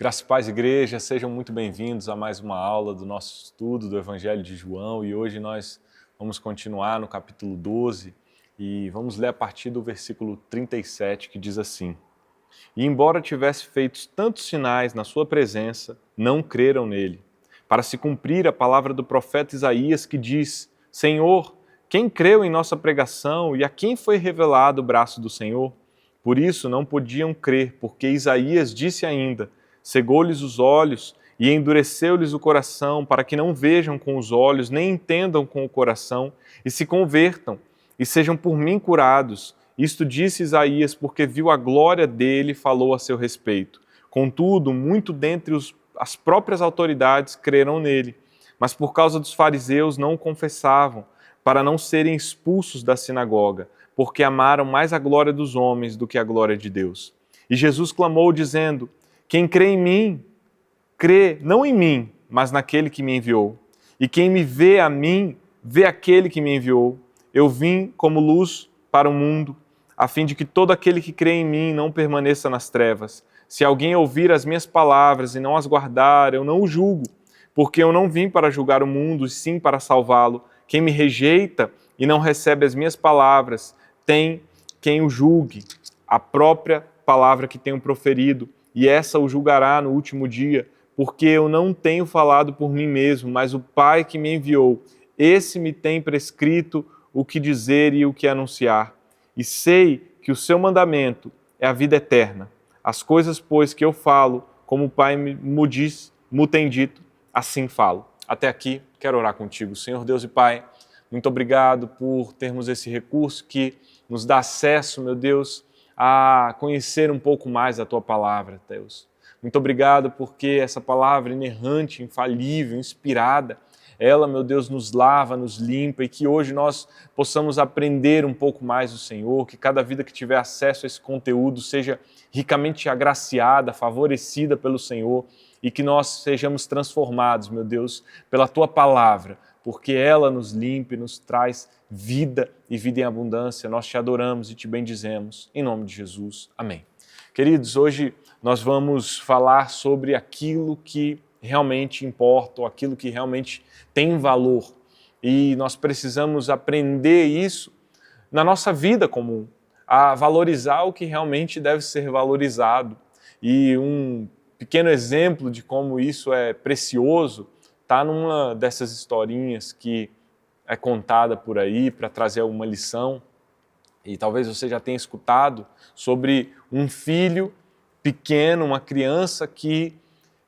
Graça e paz, igreja, sejam muito bem-vindos a mais uma aula do nosso estudo do Evangelho de João e hoje nós vamos continuar no capítulo 12 e vamos ler a partir do versículo 37 que diz assim: E embora tivesse feito tantos sinais na sua presença, não creram nele, para se cumprir a palavra do profeta Isaías que diz: Senhor, quem creu em nossa pregação e a quem foi revelado o braço do Senhor? Por isso não podiam crer, porque Isaías disse ainda: cegou-lhes os olhos e endureceu-lhes o coração, para que não vejam com os olhos, nem entendam com o coração, e se convertam, e sejam por mim curados. Isto disse Isaías, porque viu a glória dele e falou a seu respeito. Contudo, muito dentre as próprias autoridades creram nele, mas por causa dos fariseus não o confessavam, para não serem expulsos da sinagoga, porque amaram mais a glória dos homens do que a glória de Deus. E Jesus clamou, dizendo: Quem crê em mim, crê não em mim, mas naquele que me enviou. E quem me vê a mim, vê aquele que me enviou. Eu vim como luz para o mundo, a fim de que todo aquele que crê em mim não permaneça nas trevas. Se alguém ouvir as minhas palavras e não as guardar, eu não o julgo, porque eu não vim para julgar o mundo, e sim para salvá-lo. Quem me rejeita e não recebe as minhas palavras, tem quem o julgue, a própria palavra que tenho proferido, e essa o julgará no último dia, porque eu não tenho falado por mim mesmo, mas o Pai que me enviou, esse me tem prescrito o que dizer e o que anunciar. E sei que o seu mandamento é a vida eterna. As coisas, pois, que eu falo, como o Pai me tem dito, assim falo. Até aqui, quero orar contigo. Senhor Deus e Pai, muito obrigado por termos esse recurso que nos dá acesso, meu Deus, a conhecer um pouco mais a Tua palavra, Deus. Muito obrigado porque essa palavra inerrante, infalível, inspirada, ela, meu Deus, nos lava, nos limpa e que hoje nós possamos aprender um pouco mais do Senhor, que cada vida que tiver acesso a esse conteúdo seja ricamente agraciada, favorecida pelo Senhor e que nós sejamos transformados, meu Deus, pela Tua palavra, porque ela nos limpa e nos traz vida e vida em abundância. Nós te adoramos e te bendizemos. Em nome de Jesus. Amém. Queridos, hoje nós vamos falar sobre aquilo que realmente importa, ou aquilo que realmente tem valor. E nós precisamos aprender isso na nossa vida comum, a valorizar o que realmente deve ser valorizado. E um pequeno exemplo de como isso é precioso está numa dessas historinhas que é contada por aí para trazer uma lição. E talvez você já tenha escutado sobre um filho pequeno, uma criança que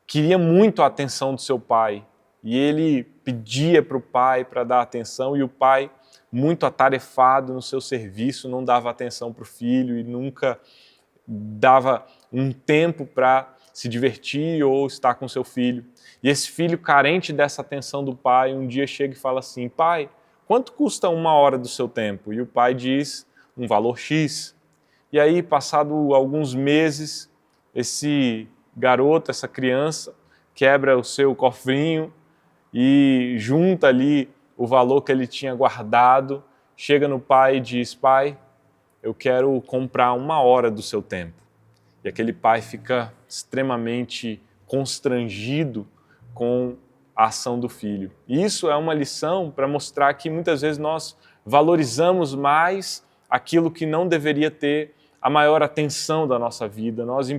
queria muito a atenção do seu pai. E ele pedia para o pai para dar atenção e o pai, muito atarefado no seu serviço, não dava atenção para o filho e nunca dava um tempo para se divertir ou estar com seu filho. E esse filho, carente dessa atenção do pai, um dia chega e fala assim: pai, quanto custa uma hora do seu tempo? E o pai diz um valor X. E aí, passado alguns meses, esse garoto, essa criança, quebra o seu cofrinho e junta ali o valor que ele tinha guardado, chega no pai e diz: pai, eu quero comprar uma hora do seu tempo. E aquele pai fica extremamente constrangido com a ação do filho. E isso é uma lição para mostrar que muitas vezes nós valorizamos mais aquilo que não deveria ter a maior atenção da nossa vida. Nós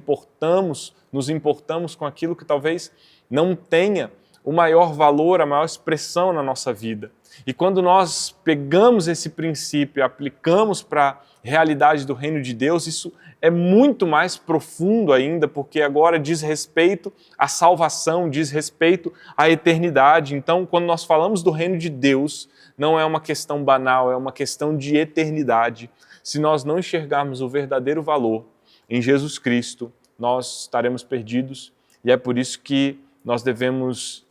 nos importamos com aquilo que talvez não tenha o maior valor, a maior expressão na nossa vida. E quando nós pegamos esse princípio e aplicamos para a realidade do reino de Deus, isso é muito mais profundo ainda, porque agora diz respeito à salvação, diz respeito à eternidade. Então, quando nós falamos do reino de Deus, não é uma questão banal, é uma questão de eternidade. Se nós não enxergarmos o verdadeiro valor em Jesus Cristo, nós estaremos perdidos e é por isso que nós devemos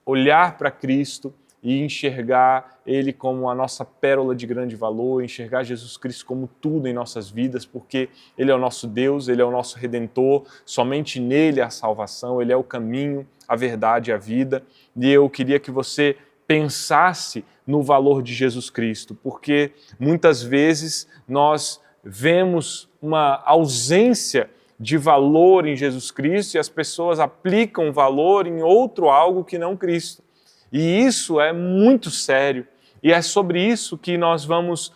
olhar para Cristo e enxergar Ele como a nossa pérola de grande valor, enxergar Jesus Cristo como tudo em nossas vidas, porque Ele é o nosso Deus, Ele é o nosso Redentor, somente nele há a salvação, Ele é o caminho, a verdade e a vida. E eu queria que você pensasse no valor de Jesus Cristo, porque muitas vezes nós vemos uma ausência de valor em Jesus Cristo e as pessoas aplicam valor em outro algo que não Cristo. E isso é muito sério. E é sobre isso que nós vamos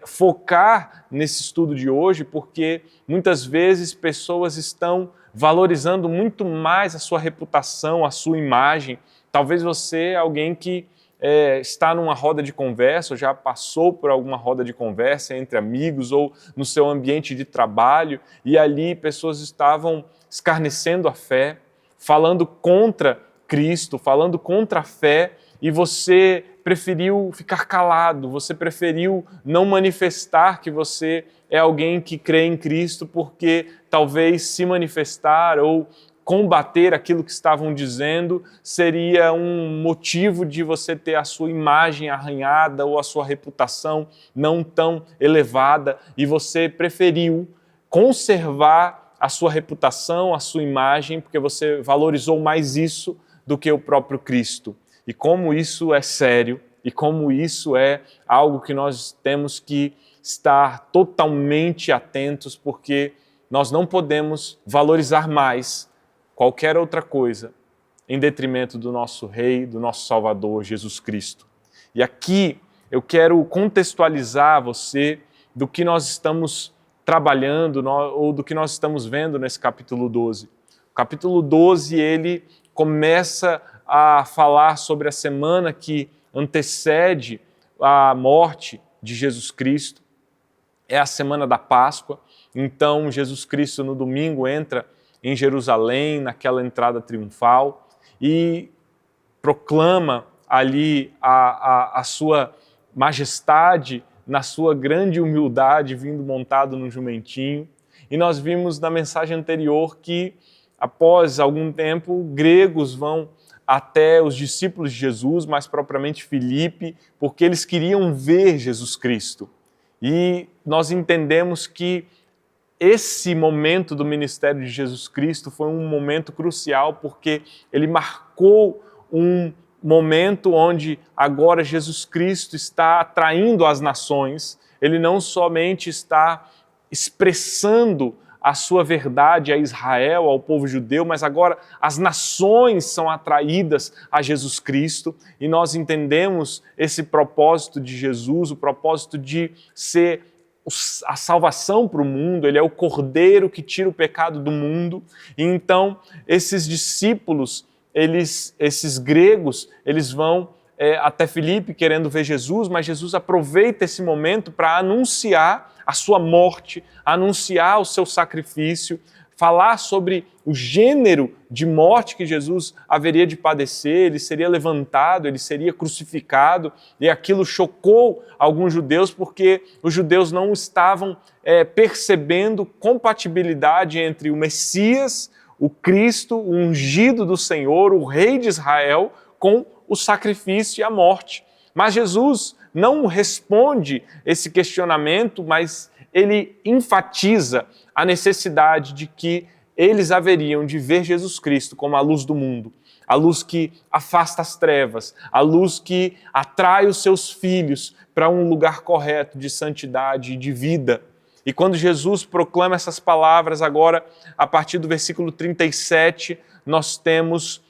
focar nesse estudo de hoje, porque muitas vezes pessoas estão valorizando muito mais a sua reputação, a sua imagem. Talvez você é alguém que está numa roda de conversa, ou já passou por alguma roda de conversa entre amigos ou no seu ambiente de trabalho, e ali pessoas estavam escarnecendo a fé, falando contra Cristo, falando contra a fé, e você preferiu ficar calado, você preferiu não manifestar que você é alguém que crê em Cristo, porque talvez se manifestar ou combater aquilo que estavam dizendo seria um motivo de você ter a sua imagem arranhada ou a sua reputação não tão elevada, e você preferiu conservar a sua reputação, a sua imagem, porque você valorizou mais isso do que o próprio Cristo. E como isso é sério, e como isso é algo que nós temos que estar totalmente atentos, porque nós não podemos valorizar mais qualquer outra coisa em detrimento do nosso Rei, do nosso Salvador, Jesus Cristo. E aqui eu quero contextualizar você do que nós estamos trabalhando ou do que nós estamos vendo nesse capítulo 12. O capítulo 12, ele começa a falar sobre a semana que antecede a morte de Jesus Cristo. É a semana da Páscoa. Então, Jesus Cristo no domingo entra em Jerusalém, naquela entrada triunfal, e proclama ali a sua majestade, na sua grande humildade, vindo montado num jumentinho. E nós vimos na mensagem anterior que, após algum tempo, gregos vão até os discípulos de Jesus, mais propriamente Filipe, porque eles queriam ver Jesus Cristo. E nós entendemos que esse momento do ministério de Jesus Cristo foi um momento crucial, porque ele marcou um momento onde agora Jesus Cristo está atraindo as nações. Ele não somente está expressando a sua verdade a Israel, ao povo judeu, mas agora as nações são atraídas a Jesus Cristo, e nós entendemos esse propósito de Jesus, o propósito de ser a salvação para o mundo. Ele é o Cordeiro que tira o pecado do mundo. E então esses discípulos, esses gregos, eles vão até Filipe querendo ver Jesus, mas Jesus aproveita esse momento para anunciar a sua morte, anunciar o seu sacrifício, falar sobre o gênero de morte que Jesus haveria de padecer. Ele seria levantado, ele seria crucificado, e aquilo chocou alguns judeus, porque os judeus não estavam percebendo compatibilidade entre o Messias, o Cristo, o ungido do Senhor, o Rei de Israel, com o sacrifício e a morte. Mas Jesus não responde esse questionamento, mas ele enfatiza a necessidade de que eles haveriam de ver Jesus Cristo como a luz do mundo, a luz que afasta as trevas, a luz que atrai os seus filhos para um lugar correto de santidade e de vida. E quando Jesus proclama essas palavras, agora, a partir do versículo 37, nós temos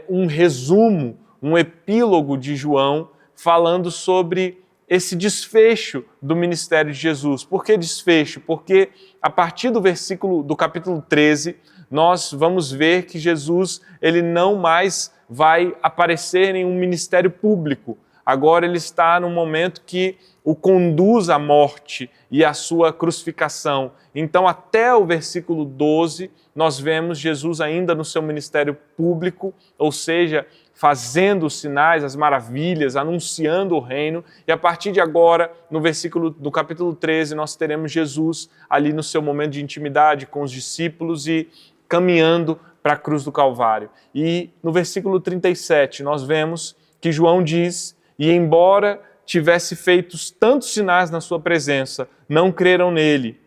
um resumo, um epílogo de João, falando sobre esse desfecho do ministério de Jesus. Por que desfecho? Porque a partir do capítulo 13, nós vamos ver que Jesus, ele não mais vai aparecer em um ministério público. Agora ele está num momento que o conduz à morte e à sua crucificação. Então, até o versículo 12, nós vemos Jesus ainda no seu ministério público, ou seja, fazendo os sinais, as maravilhas, anunciando o reino. E a partir de agora, no versículo do capítulo 13, nós teremos Jesus ali no seu momento de intimidade com os discípulos e caminhando para a cruz do Calvário. E no versículo 37, nós vemos que João diz: e embora tivesse feito tantos sinais na sua presença, não creram nele.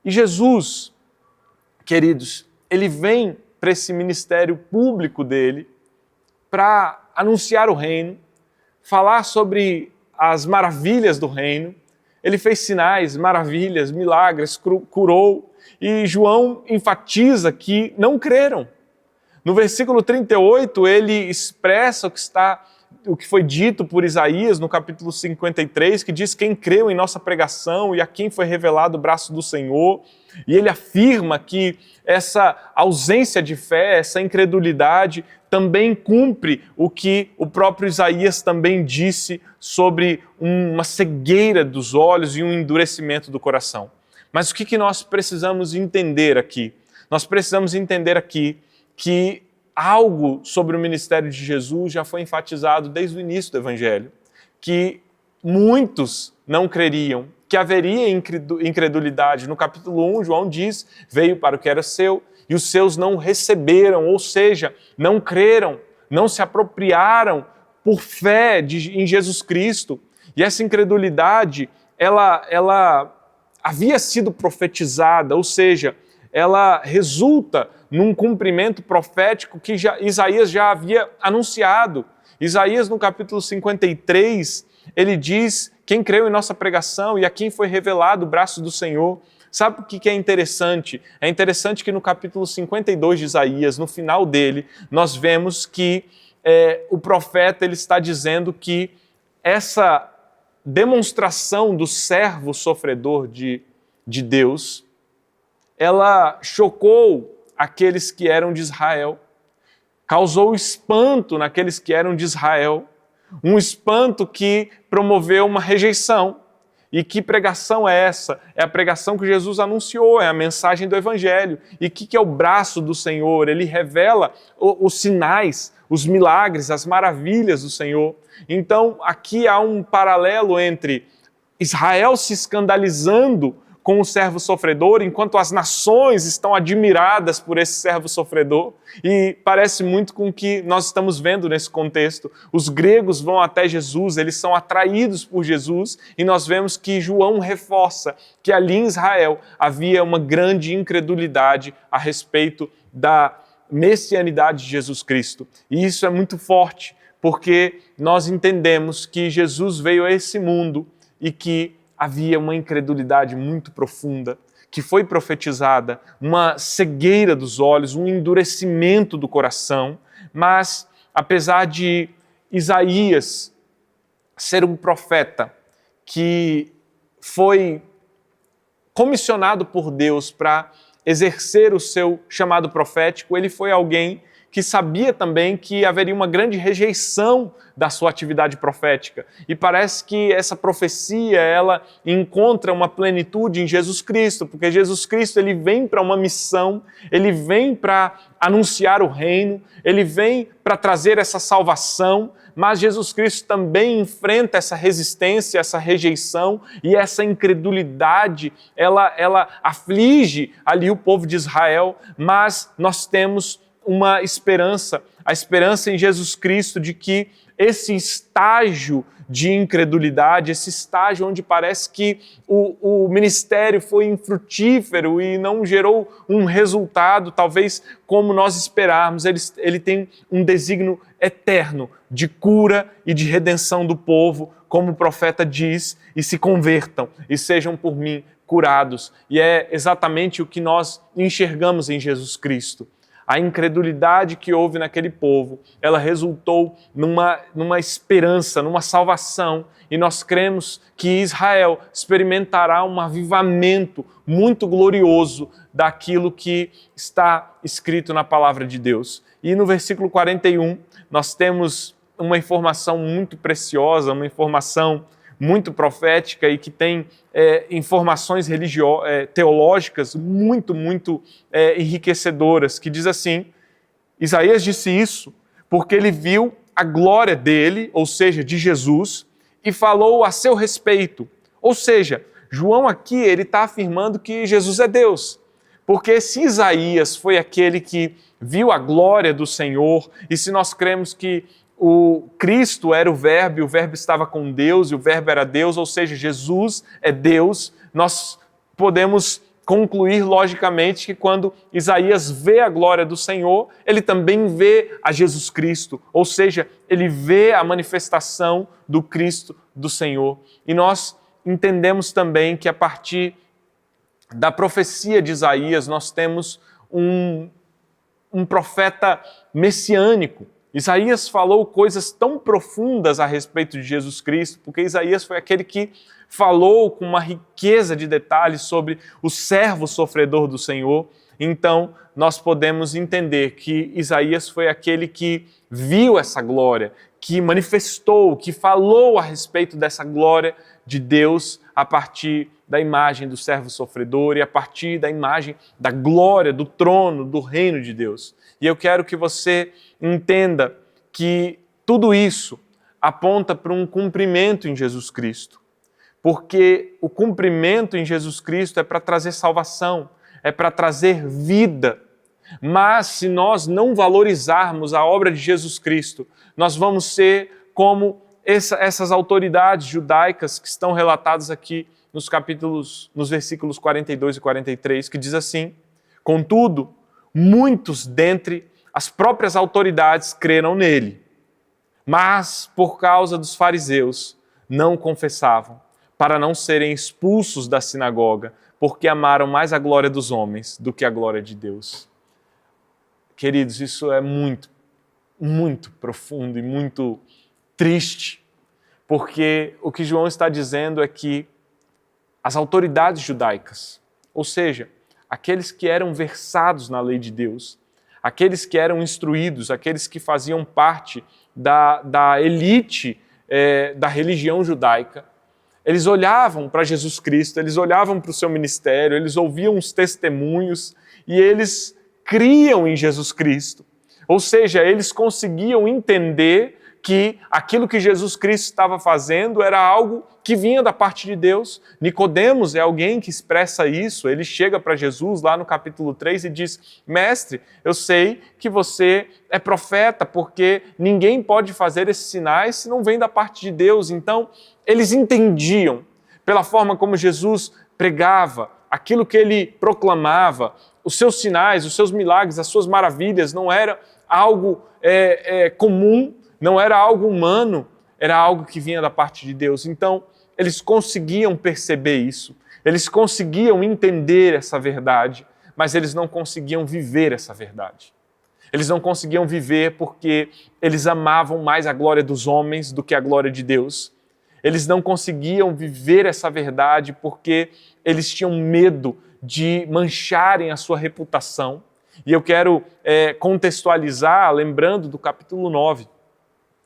E Jesus, queridos, ele vem para esse ministério público dele para anunciar o reino, falar sobre as maravilhas do reino. Ele fez sinais, maravilhas, milagres, curou. E João enfatiza que não creram. No versículo 38, ele expressa o que foi dito por Isaías no capítulo 53, que diz: quem creu em nossa pregação e a quem foi revelado o braço do Senhor. E ele afirma que essa ausência de fé, essa incredulidade, também cumpre o que o próprio Isaías também disse sobre uma cegueira dos olhos e um endurecimento do coração. Mas o que nós precisamos entender aqui? Nós precisamos entender aqui que algo sobre o ministério de Jesus já foi enfatizado desde o início do Evangelho, que muitos não creriam, que haveria incredulidade. No capítulo 1, João diz: veio para o que era seu, e os seus não receberam, ou seja, não creram, não se apropriaram por fé em Jesus Cristo. E essa incredulidade, ela havia sido profetizada, ou seja, ela resulta num cumprimento profético que Isaías já havia anunciado. Isaías, no capítulo 53, ele diz: quem creu em nossa pregação e a quem foi revelado o braço do Senhor. Sabe o que é interessante? É interessante que no capítulo 52 de Isaías, no final dele, nós vemos que o profeta ele está dizendo que essa demonstração do servo sofredor de Deus, ela chocou aqueles que eram de Israel, causou espanto naqueles que eram de Israel, um espanto que promoveu uma rejeição. E que pregação é essa? É a pregação que Jesus anunciou, é a mensagem do Evangelho. E o que é o braço do Senhor? Ele revela os sinais, os milagres, as maravilhas do Senhor. Então, aqui há um paralelo entre Israel se escandalizando com o servo sofredor, enquanto as nações estão admiradas por esse servo sofredor. E parece muito com o que nós estamos vendo nesse contexto. Os gregos vão até Jesus, eles são atraídos por Jesus, e nós vemos que João reforça que ali em Israel havia uma grande incredulidade a respeito da messianidade de Jesus Cristo. E isso é muito forte, porque nós entendemos que Jesus veio a esse mundo e que havia uma incredulidade muito profunda, que foi profetizada, uma cegueira dos olhos, um endurecimento do coração. Mas, apesar de Isaías ser um profeta que foi comissionado por Deus para exercer o seu chamado profético, ele foi alguém que sabia também que haveria uma grande rejeição da sua atividade profética. E parece que essa profecia, ela encontra uma plenitude em Jesus Cristo, porque Jesus Cristo ele vem para uma missão, ele vem para anunciar o reino, ele vem para trazer essa salvação, mas Jesus Cristo também enfrenta essa resistência, essa rejeição e essa incredulidade, ela aflige ali o povo de Israel, mas nós temos uma esperança, a esperança em Jesus Cristo de que esse estágio de incredulidade, esse estágio onde parece que o ministério foi infrutífero e não gerou um resultado, talvez como nós esperarmos, ele tem um desígnio eterno de cura e de redenção do povo, como o profeta diz: e se convertam e sejam por mim curados. E é exatamente o que nós enxergamos em Jesus Cristo. A incredulidade que houve naquele povo, ela resultou numa esperança, numa salvação. E nós cremos que Israel experimentará um avivamento muito glorioso daquilo que está escrito na palavra de Deus. E no versículo 41, nós temos uma informação muito preciosa, uma informação muito profética e que tem informações teológicas muito enriquecedoras, que diz assim: Isaías disse isso porque ele viu a glória dele, ou seja, de Jesus, e falou a seu respeito. Ou seja, João aqui ele está afirmando que Jesus é Deus, porque se Isaías foi aquele que viu a glória do Senhor, e se nós cremos que o Cristo era o Verbo, e o Verbo estava com Deus, e o Verbo era Deus, ou seja, Jesus é Deus, nós podemos concluir logicamente que quando Isaías vê a glória do Senhor, ele também vê a Jesus Cristo, ou seja, ele vê a manifestação do Cristo do Senhor. E nós entendemos também que a partir da profecia de Isaías, nós temos um profeta messiânico. Isaías falou coisas tão profundas a respeito de Jesus Cristo, porque Isaías foi aquele que falou com uma riqueza de detalhes sobre o servo sofredor do Senhor. Então, nós podemos entender que Isaías foi aquele que viu essa glória, que manifestou, que falou a respeito dessa glória de Deus a partir da imagem do servo sofredor e a partir da imagem da glória, do trono, do reino de Deus. E eu quero que você entenda que tudo isso aponta para um cumprimento em Jesus Cristo. Porque o cumprimento em Jesus Cristo é para trazer salvação, é para trazer vida. Mas se nós não valorizarmos a obra de Jesus Cristo, nós vamos ser como essas autoridades judaicas que estão relatadas aqui nos versículos 42 e 43, que diz assim: contudo, muitos dentre as próprias autoridades creram nele, mas por causa dos fariseus não confessavam, para não serem expulsos da sinagoga, porque amaram mais a glória dos homens do que a glória de Deus. Queridos, isso é muito, muito profundo e muito triste, porque o que João está dizendo é que as autoridades judaicas, ou seja, aqueles que eram versados na lei de Deus, aqueles que eram instruídos, aqueles que faziam parte da elite da religião judaica, eles olhavam para Jesus Cristo, eles olhavam para o seu ministério, eles ouviam os testemunhos e eles criam em Jesus Cristo. Ou seja, eles conseguiam entender que aquilo que Jesus Cristo estava fazendo era algo que vinha da parte de Deus. Nicodemos é alguém que expressa isso. Ele chega para Jesus lá no capítulo 3 e diz: mestre, eu sei que você é profeta, porque ninguém pode fazer esses sinais se não vem da parte de Deus. Então, eles entendiam, pela forma como Jesus pregava, aquilo que ele proclamava, os seus sinais, os seus milagres, as suas maravilhas, não era algo comum, não era algo humano, era algo que vinha da parte de Deus. Então, eles conseguiam perceber isso, eles conseguiam entender essa verdade, mas eles não conseguiam viver essa verdade. Eles não conseguiam viver porque eles amavam mais a glória dos homens do que a glória de Deus. Eles não conseguiam viver essa verdade porque eles tinham medo de mancharem a sua reputação. E eu quero contextualizar lembrando do capítulo 9.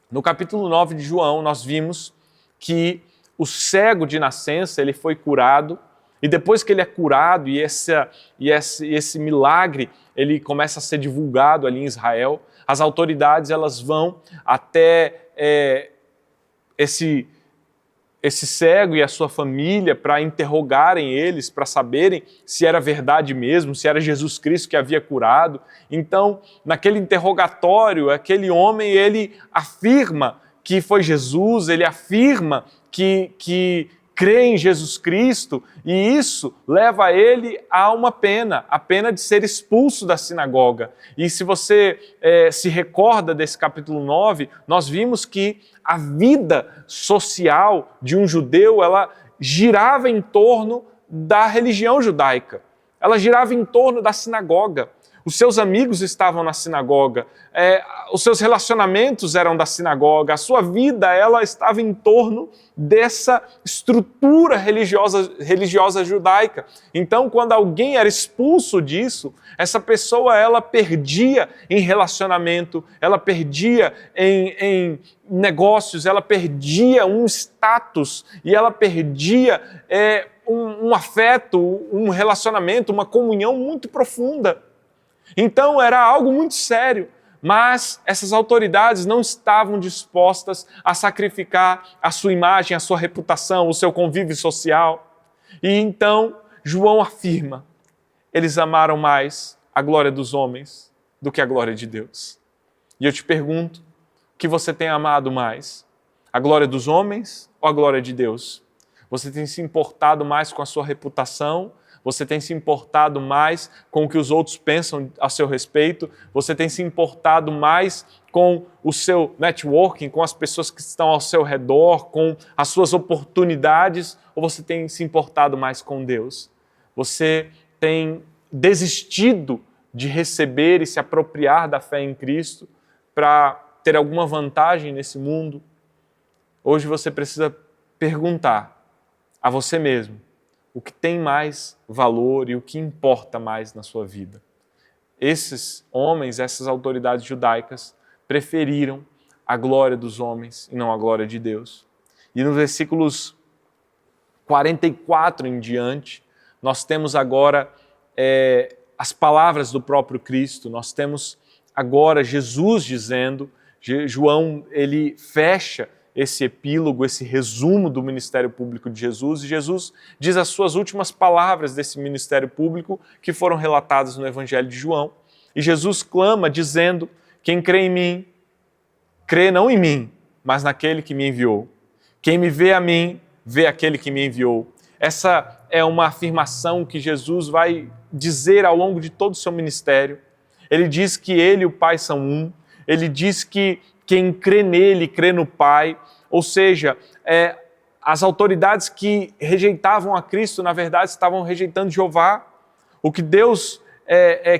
No capítulo 9 de João, nós vimos que o cego de nascença ele foi curado, e depois que ele é curado e esse milagre ele começa a ser divulgado ali em Israel, as autoridades elas vão até esse cego e a sua família para interrogarem eles, para saberem se era verdade mesmo, se era Jesus Cristo que havia curado. Então, naquele interrogatório, aquele homem, ele afirma que foi Jesus, ele afirma que crê em Jesus Cristo, e isso leva ele a uma pena, a pena de ser expulso da sinagoga. E se você se recorda desse capítulo 9, nós vimos que a vida social de um judeu, ela girava em torno da religião judaica. Ela girava em torno da sinagoga. Os seus amigos estavam na sinagoga, os seus relacionamentos eram da sinagoga, a sua vida ela estava em torno dessa estrutura religiosa judaica. Então, quando alguém era expulso disso, essa pessoa ela perdia em relacionamento, ela perdia em negócios, ela perdia um status e ela perdia um afeto, um relacionamento, uma comunhão muito profunda. Então era algo muito sério, mas essas autoridades não estavam dispostas a sacrificar a sua imagem, a sua reputação, o seu convívio social. E então João afirma, eles amaram mais a glória dos homens do que a glória de Deus. E eu te pergunto, o que você tem amado mais? A glória dos homens ou a glória de Deus? Você tem se importado mais com a sua reputação? Você tem se importado mais com o que os outros pensam a seu respeito? Você tem se importado mais com o seu networking, com as pessoas que estão ao seu redor, com as suas oportunidades? Ou você tem se importado mais com Deus? Você tem desistido de receber e se apropriar da fé em Cristo para ter alguma vantagem nesse mundo? Hoje você precisa perguntar a você mesmo o que tem mais valor e o que importa mais na sua vida. Esses homens, essas autoridades judaicas, preferiram a glória dos homens e não a glória de Deus. E nos versículos 44 em diante, nós temos agora as palavras do próprio Cristo, nós temos agora Jesus dizendo, João ele fecha esse epílogo, esse resumo do ministério público de Jesus, e Jesus diz as suas últimas palavras desse ministério público que foram relatadas no Evangelho de João. E Jesus clama dizendo, quem crê em mim, crê não em mim, mas naquele que me enviou. Quem me vê a mim, vê aquele que me enviou. Essa é uma afirmação que Jesus vai dizer ao longo de todo o seu ministério. Ele diz que ele e o Pai são um. Ele diz que quem crê nele, crê no Pai. Ou seja, as autoridades que rejeitavam a Cristo, na verdade, estavam rejeitando Jeová. O que Deus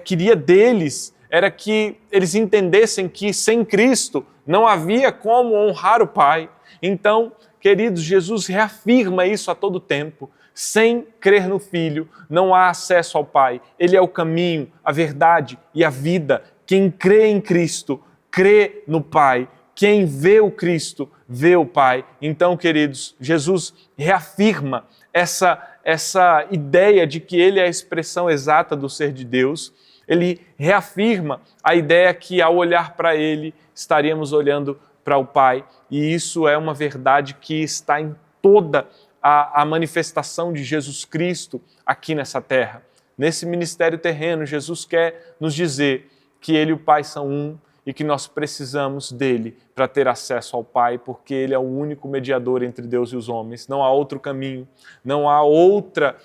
queria deles era que eles entendessem que sem Cristo não havia como honrar o Pai. Então, queridos, Jesus reafirma isso a todo tempo. Sem crer no Filho, não há acesso ao Pai. Ele é o caminho, a verdade e a vida. Quem crê em Cristo, crê no Pai. Quem vê o Cristo, vê o Pai. Então, queridos, Jesus reafirma essa ideia de que Ele é a expressão exata do ser de Deus. Ele reafirma a ideia que, ao olhar para Ele, estaríamos olhando para o Pai. E isso é uma verdade que está em toda a manifestação de Jesus Cristo aqui nessa terra. Nesse ministério terreno, Jesus quer nos dizer que Ele e o Pai são um e que nós precisamos dele para ter acesso ao Pai, porque Ele é o único mediador entre Deus e os homens. Não há outro caminho, não há outra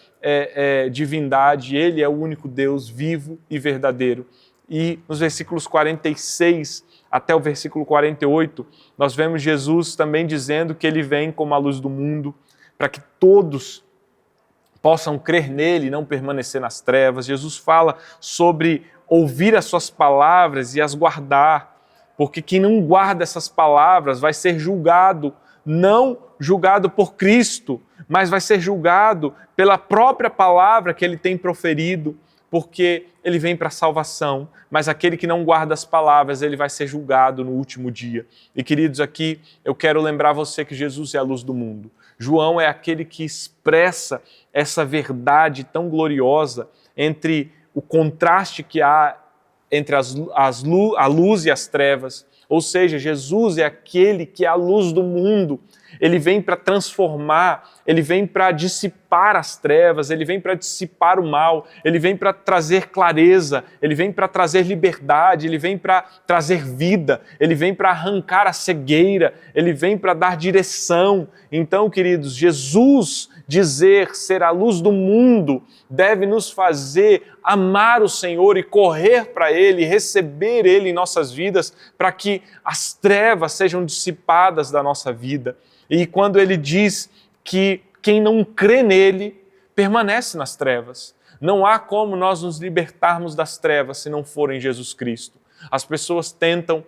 divindade. Ele é o único Deus vivo e verdadeiro. E nos versículos 46 até o versículo 48, nós vemos Jesus também dizendo que Ele vem como a luz do mundo, para que todos possam crer nele e não permanecer nas trevas. Jesus fala sobre ouvir as suas palavras e as guardar, porque quem não guarda essas palavras vai ser julgado, não julgado por Cristo, mas vai ser julgado pela própria palavra que ele tem proferido, porque ele vem para a salvação, mas aquele que não guarda as palavras, ele vai ser julgado no último dia. E queridos, aqui eu quero lembrar você que Jesus é a luz do mundo. João é aquele que expressa essa verdade tão gloriosa entre o contraste que há entre a luz e as trevas. Ou seja, Jesus é aquele que é a luz do mundo. Ele vem para transformar, ele vem para dissipar as trevas, ele vem para dissipar o mal, ele vem para trazer clareza, ele vem para trazer liberdade, ele vem para trazer vida, ele vem para arrancar a cegueira, ele vem para dar direção. Então, queridos, Jesus dizer ser a luz do mundo deve nos fazer amar o Senhor e correr para Ele, receber Ele em nossas vidas, para que as trevas sejam dissipadas da nossa vida. E quando Ele diz que quem não crê nele permanece nas trevas, não há como nós nos libertarmos das trevas se não for em Jesus Cristo. As pessoas tentam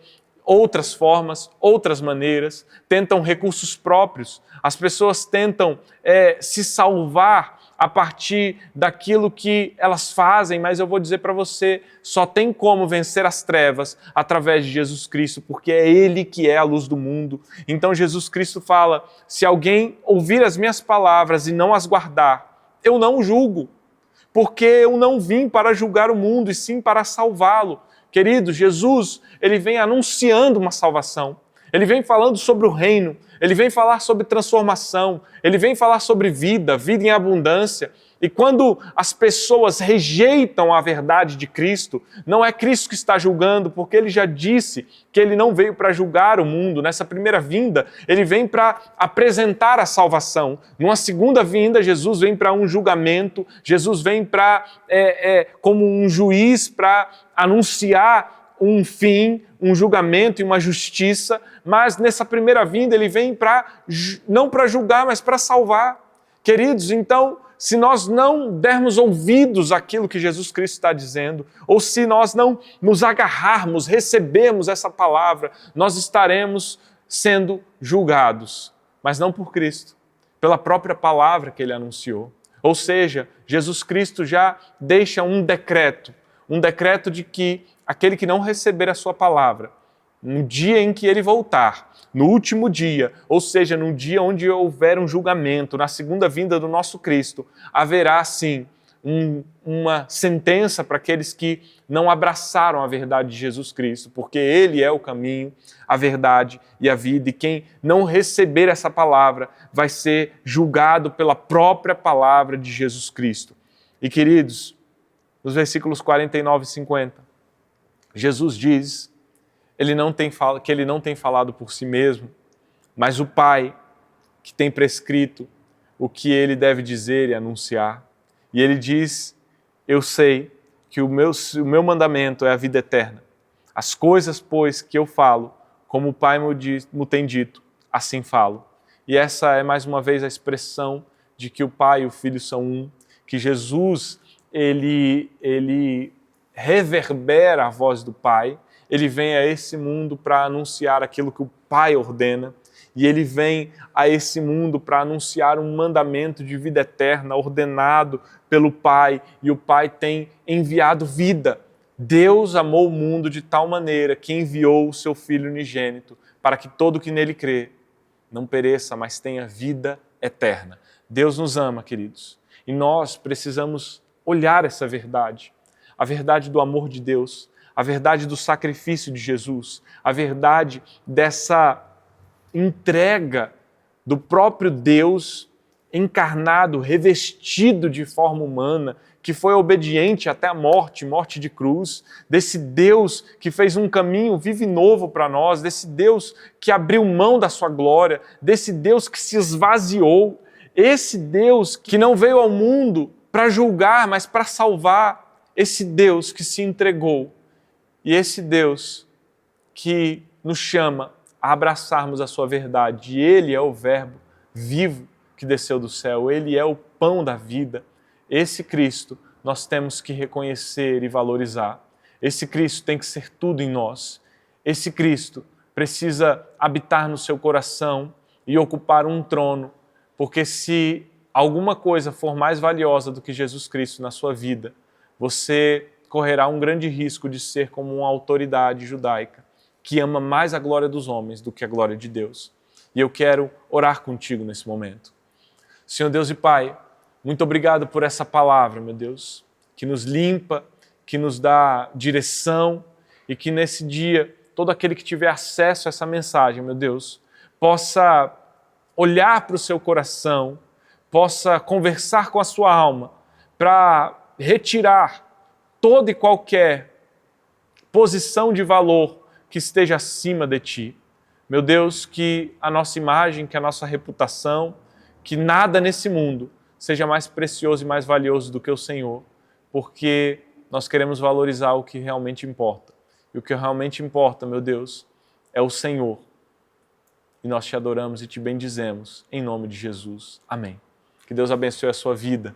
outras formas, outras maneiras, tentam recursos próprios, as pessoas tentam se salvar a partir daquilo que elas fazem, mas eu vou dizer para você, só tem como vencer as trevas através de Jesus Cristo, porque é Ele que é a luz do mundo. Então Jesus Cristo fala, se alguém ouvir as minhas palavras e não as guardar, eu não o julgo, porque eu não vim para julgar o mundo, e sim para salvá-lo. Querido, Jesus, Ele vem anunciando uma salvação, Ele vem falando sobre o reino, Ele vem falar sobre transformação, Ele vem falar sobre vida, vida em abundância. E quando as pessoas rejeitam a verdade de Cristo, não é Cristo que está julgando, porque Ele já disse que Ele não veio para julgar o mundo. Nessa primeira vinda, Ele vem para apresentar a salvação. Numa segunda vinda, Jesus vem para um julgamento, Jesus vem para como um juiz para anunciar um fim, um julgamento e uma justiça, mas nessa primeira vinda Ele vem não para julgar, mas para salvar. Queridos, então, se nós não dermos ouvidos àquilo que Jesus Cristo está dizendo, ou se nós não nos agarrarmos, recebermos essa palavra, nós estaremos sendo julgados, mas não por Cristo, pela própria palavra que Ele anunciou. Ou seja, Jesus Cristo já deixa um decreto de que aquele que não receber a sua palavra, no dia em que Ele voltar, no último dia, ou seja, no dia onde houver um julgamento, na segunda vinda do nosso Cristo, haverá sim uma sentença para aqueles que não abraçaram a verdade de Jesus Cristo, porque Ele é o caminho, a verdade e a vida, e quem não receber essa palavra vai ser julgado pela própria palavra de Jesus Cristo. E queridos, nos versículos 49 e 50, Jesus diz que Ele não tem falado por si mesmo, mas o Pai que tem prescrito o que Ele deve dizer e anunciar. E Ele diz, eu sei que o meu mandamento é a vida eterna. As coisas, pois, que eu falo, como o Pai me tem dito, assim falo. E essa é mais uma vez a expressão de que o Pai e o Filho são um, que Jesus, ele reverbera a voz do Pai, Ele vem a esse mundo para anunciar aquilo que o Pai ordena, e Ele vem a esse mundo para anunciar um mandamento de vida eterna ordenado pelo Pai, e o Pai tem enviado vida. Deus amou o mundo de tal maneira que enviou o seu Filho unigênito para que todo que nele crê não pereça, mas tenha vida eterna. Deus nos ama, queridos, e nós precisamos olhar essa verdade, a verdade do amor de Deus, a verdade do sacrifício de Jesus, a verdade dessa entrega do próprio Deus encarnado, revestido de forma humana, que foi obediente até a morte de cruz, desse Deus que fez um caminho vivo e novo para nós, desse Deus que abriu mão da sua glória, desse Deus que se esvaziou, esse Deus que não veio ao mundo para julgar, mas para salvar, esse Deus que se entregou. E esse Deus que nos chama a abraçarmos a sua verdade. E Ele é o Verbo vivo que desceu do céu. Ele é o pão da vida. Esse Cristo nós temos que reconhecer e valorizar. Esse Cristo tem que ser tudo em nós. Esse Cristo precisa habitar no seu coração e ocupar um trono. Porque se alguma coisa for mais valiosa do que Jesus Cristo na sua vida, você correrá um grande risco de ser como uma autoridade judaica que ama mais a glória dos homens do que a glória de Deus. E eu quero orar contigo nesse momento. Senhor Deus e Pai, muito obrigado por essa palavra, meu Deus, que nos limpa, que nos dá direção e que nesse dia, todo aquele que tiver acesso a essa mensagem, meu Deus, possa olhar para o seu coração, possa conversar com a sua alma para retirar toda e qualquer posição de valor que esteja acima de Ti. Meu Deus, que a nossa imagem, que a nossa reputação, que nada nesse mundo seja mais precioso e mais valioso do que o Senhor, porque nós queremos valorizar o que realmente importa. E o que realmente importa, meu Deus, é o Senhor. E nós Te adoramos e Te bendizemos, em nome de Jesus. Amém. Que Deus abençoe a sua vida.